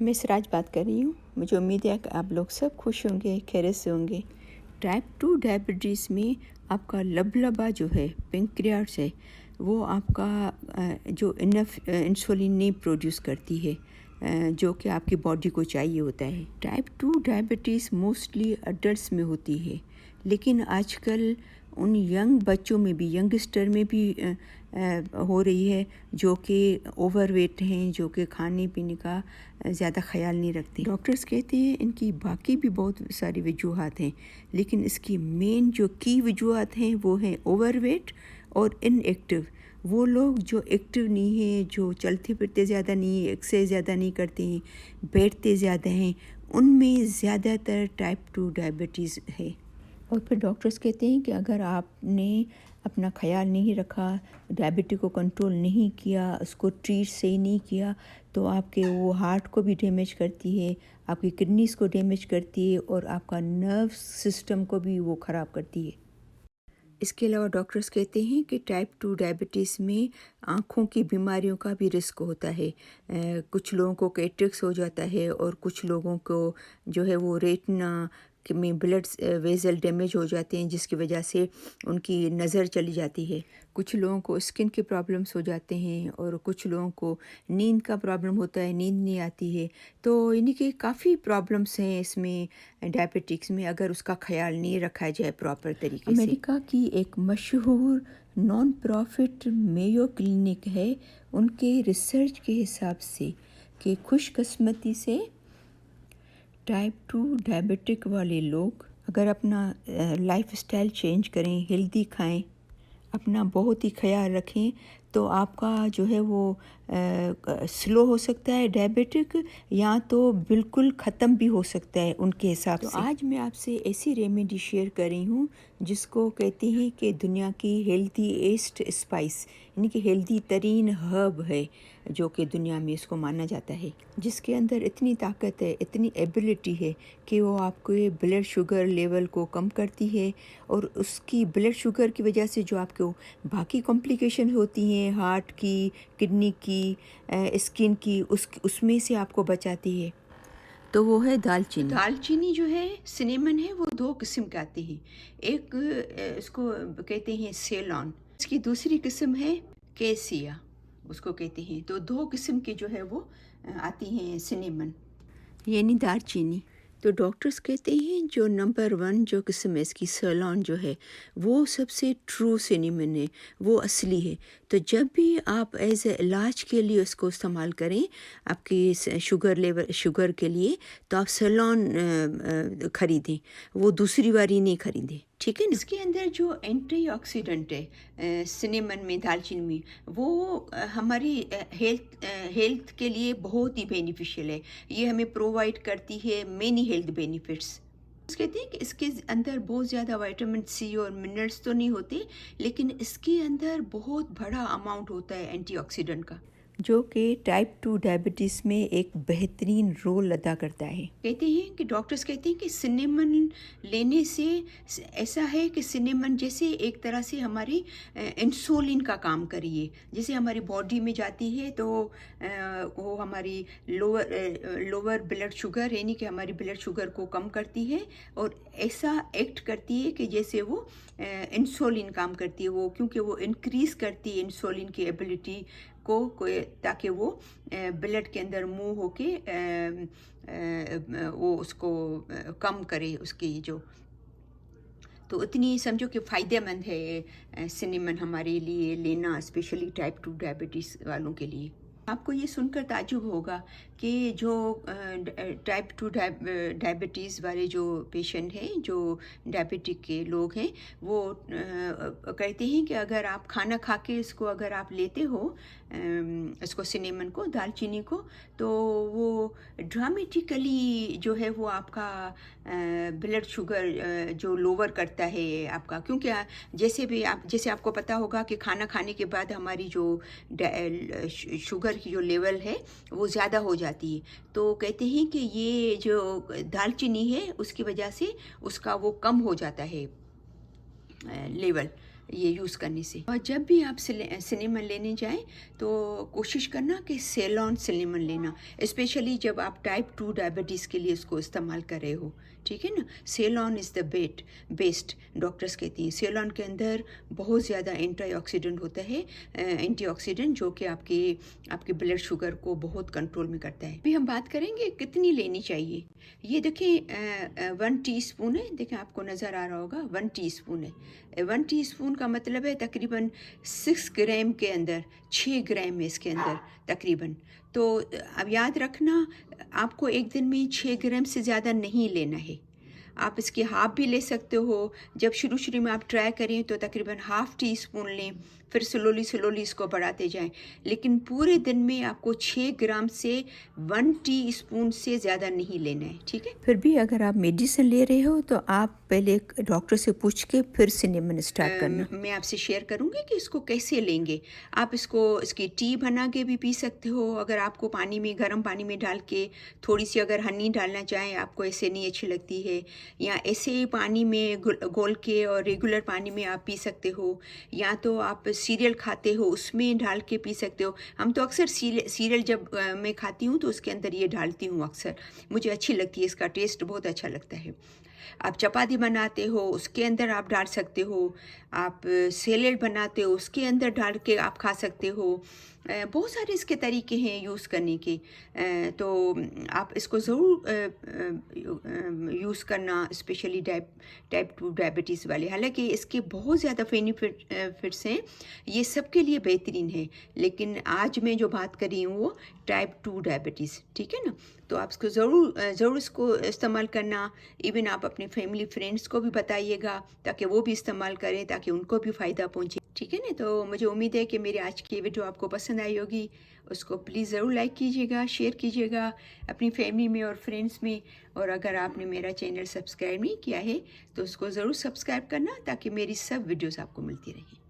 मैं सिराज बात कर रही हूँ। मुझे उम्मीद है कि आप लोग सब खुश होंगे, खैरियत से होंगे। टाइप 2 डायबिटीज़ में आपका लबलबा जो है, पेंक्रियास है, वो आपका जो इनफ इंसुलिन नहीं प्रोड्यूस करती है, जो कि आपकी बॉडी को चाहिए होता है। टाइप 2 डायबिटीज़ मोस्टली अडल्ट्स में होती है, लेकिन आजकल उन यंग बच्चों में भी, यंगस्टर में भी हो रही है, जो कि ओवरवेट हैं, जो कि खाने पीने का ज़्यादा ख्याल नहीं रखते। डॉक्टर्स कहते हैं इनकी बाकी भी बहुत सारी वजूहात हैं, लेकिन इसकी मेन जो की वजूहात हैं वो हैं ओवरवेट और इनएक्टिव। वो लोग जो एक्टिव नहीं हैं, जो चलते फिरते ज़्यादा नहीं हैं, एक्सरसाइज ज़्यादा नहीं करते हैं, बैठते ज़्यादा हैं, उनमें ज़्यादातर टाइप 2 डायबिटीज़ है। और फिर डॉक्टर्स कहते हैं कि अगर आपने अपना ख्याल नहीं रखा, डायबिटीज़ को कंट्रोल नहीं किया, उसको ट्रीट सही नहीं किया, तो आपके वो हार्ट को भी डैमेज करती है, आपकी किडनीज़ को डैमेज करती है और आपका नर्व सिस्टम को भी वो ख़राब करती है। इसके अलावा डॉक्टर्स कहते हैं कि टाइप 2 डायबिटीज़ में आँखों की बीमारियों का भी रिस्क होता है। कुछ लोगों को कैटरेक्ट हो जाता है और कुछ लोगों को जो है वो रेटिना में ब्लड वेसल डैमेज हो जाते हैं, जिसकी वजह से उनकी नज़र चली जाती है। कुछ लोगों को स्किन के प्रॉब्लम्स हो जाते हैं और कुछ लोगों को नींद का प्रॉब्लम होता है, नींद नहीं आती है। तो इन्हीं के काफ़ी प्रॉब्लम्स हैं इसमें, डायबिटिक्स में, अगर उसका ख्याल नहीं रखा जाए प्रॉपर तरीके से। अमेरिका की एक मशहूर नॉन प्रॉफिट मेयो क्लिनिक है, उनके रिसर्च के हिसाब से कि खुशकिस्मती से टाइप 2 डायबिटिक वाले लोग अगर अपना लाइफस्टाइल चेंज करें, हेल्दी खाएं, अपना बहुत ही ख्याल रखें, तो आपका जो है वो स्लो हो सकता है डायबिटिक, या तो बिल्कुल ख़त्म भी हो सकता है उनके हिसाब से। आज मैं आपसे ऐसी रेमेडी शेयर कर रही हूँ जिसको कहते हैं कि दुनिया की हेल्दीएस्ट स्पाइस, यानी कि हेल्दी तरीन हर्ब है, जो कि दुनिया में इसको माना जाता है, जिसके अंदर इतनी ताकत है, इतनी एबिलिटी है कि वो आपके ब्लड शुगर लेवल को कम करती है, और उसकी ब्लड शुगर की वजह से जो आपको बाकी कॉम्प्लिकेशन होती हैं, हार्ट की, किडनी की, स्किन की, उसमें से आपको बचाती है। तो वो है दालचीनी। दालचीनी जो है, सिनेमन है, वो दो किस्म के आते हैं। एक इसको कहते हैं सेलॉन, इसकी दूसरी किस्म है केसिया, उसको कहते हैं। तो दो किस्म के जो है वो आती हैं सिनेमन, यानी दालचीनी। तो डॉक्टर्स कहते हैं जो नंबर 1 जो किस्म है इसकी, सेलॉन जो है, वो सबसे ट्रू सिनेमन है, वो असली है। तो जब भी आप एज ए इलाज के लिए उसको इस्तेमाल करें, आपकी शुगर के लिए, तो आप सेलॉन ख़रीदें, वो दूसरी वाली नहीं ख़रीदें, ठीक है ना। इसके अंदर जो एंटीऑक्सीडेंट है सिनेमन में, दालचीनी में, वो हमारी हेल्थ के लिए बहुत ही बेनिफिशियल है। ये हमें प्रोवाइड करती है मेनी हेल्थ बेनिफिट्स। कहते हैं कि इसके अंदर बहुत ज़्यादा विटामिन सी और मिनरल्स तो नहीं होते, लेकिन इसके अंदर बहुत बड़ा अमाउंट होता है एंटीऑक्सीडेंट का, जो कि टाइप 2 डायबिटीज़ में एक बेहतरीन रोल अदा करता है। कहते हैं कि डॉक्टर्स कहते हैं कि सिनेमन लेने से ऐसा है कि सिनेमन जैसे एक तरह से हमारी इंसुलिन का काम करिए, जैसे हमारी बॉडी में जाती है तो वो हमारी लोअर ब्लड शुगर, यानी कि हमारी ब्लड शुगर को कम करती है, और ऐसा एक्ट करती है कि जैसे वो इंसुलिन काम करती है, वो क्योंकि वो इंक्रीज़ करती है इंसुलिन की एबिलिटी को, ताकि वो ब्लड के अंदर मूव होके वो उसको कम करे, उसकी जो, तो इतनी समझो कि फ़ायदेमंद है सिनेमन हमारे लिए लेना, स्पेशली टाइप 2 डायबिटीज़ वालों के लिए। आपको ये सुनकर ताज्जुब होगा कि जो टाइप 2 डायबिटीज़ वाले जो पेशेंट हैं, जो डायबिटिक के लोग हैं, वो कहते हैं कि अगर आप खाना खा के इसको अगर आप लेते हो, इसको सिनेमन को, दालचीनी को, तो वो ड्रामेटिकली जो है वो आपका ब्लड शुगर जो लोअर करता है आपका, क्योंकि जैसे आपको पता होगा कि खाना खाने के बाद हमारी जो शुगर की जो लेवल है वो ज़्यादा हो जाती है। तो कहते हैं कि ये जो दालचीनी है उसकी वजह से उसका वो कम हो जाता है लेवल, یہ یوز کرنے سے. اور جب بھی آپ سنیمن لینے جائیں تو کوشش کرنا کہ سیلون سنیمن لینا، اسپیشلی جب آپ ٹائپ 2 ڈائبٹیز کے لیے اس کو استعمال کر رہے ہو. ٹھیک ہے نا. سیلون از دا بیسٹ. ڈاکٹرز کہتے ہیں سیلون کے اندر بہت زیادہ اینٹی آکسیڈنٹ ہوتا ہے، اینٹی آکسیڈنٹ جو کہ آپ کے بلڈ شوگر کو بہت کنٹرول میں کرتا ہے. ابھی ہم بات کریں گے کتنی لینی چاہیے. یہ دیکھیں 1 ٹی اسپون ہے، دیکھیں آپ کو نظر آ رہا ہوگا 1 ٹی اسپون ہے. 1 ٹی اسپون کا مطلب ہے تقریباً 6 گرام کے اندر، 6 گرام ہے اس کے اندر تقریباً. تو اب یاد رکھنا آپ کو ایک دن میں 6 گرام سے زیادہ نہیں لینا ہے. آپ اس کے ہاف بھی لے سکتے ہو. جب شروع میں آپ ٹرائی کریں تو تقریباً ½ ٹی اسپون لیں، پھر سلولی اس کو بڑھاتے جائیں. لیکن پورے دن میں آپ کو 6 گرام سے 1 ٹی اسپون سے زیادہ نہیں لینا ہے. ٹھیک ہے. پھر بھی اگر آپ میڈیسن لے رہے ہو تو آپ پہلے ڈاکٹر سے پوچھ کے پھر سنیمن اسٹارٹ کرنا. میں آپ سے شیئر کروں گی کہ اس کو کیسے لیں گے. آپ اس کی ٹی بنا کے بھی پی سکتے ہو. اگر آپ کو گرم پانی میں ڈال کے تھوڑی سی اگر ہنی ڈالنا چاہیں، آپ کو ایسے نہیں اچھی لگتی ہے، یا ایسے ہی پانی میں گول کے اور ریگولر پانی میں آپ پی سکتے ہو، یا تو آپ سیریل کھاتے ہو اس میں ڈال کے پی سکتے ہو. ہم تو اکثر سیریل جب میں کھاتی ہوں تو اس کے اندر یہ ڈالتی ہوں اکثر، مجھے اچھی لگتی ہے، اس کا ٹیسٹ بہت اچھا لگتا ہے. آپ چپاتی بناتے ہو اس کے اندر آپ ڈال سکتے ہو، آپ سیلیڈ بناتے ہو اس کے اندر ڈال کے آپ کھا سکتے ہو. بہت سارے اس کے طریقے ہیں یوز کرنے کے. تو آپ اس کو ضرور یوز کرنا، اسپیشلی ٹائپ 2 ڈائبٹیز والے. حالانکہ اس کے بہت زیادہ بینیفٹس ہیں، یہ سب کے لیے بہترین ہے، لیکن آج میں جو بات کر رہی ہوں وہ ٹائپ 2 ڈائبٹیز. ٹھیک ہے نا. تو آپ اس کو ضرور اس کو استعمال کرنا. ایون آپ اپنے فیملی فرینڈس کو بھی بتائیے گا تاکہ وہ بھی استعمال کریں، تاکہ ان کو بھی فائدہ پہنچے. ٹھیک ہے نا. تو مجھے امید ہے کہ میری آج کی ویڈیو آپ کو پسند آئی ہوگی. اس کو پلیز ضرور لائک کیجیے گا، شیئر کیجیے گا اپنی فیملی میں اور فرینڈس میں. اور اگر آپ نے میرا چینل سبسکرائب نہیں کیا ہے تو اس کو ضرور سبسکرائب کرنا تاکہ میری سب ویڈیوز آپ کو ملتی رہیں.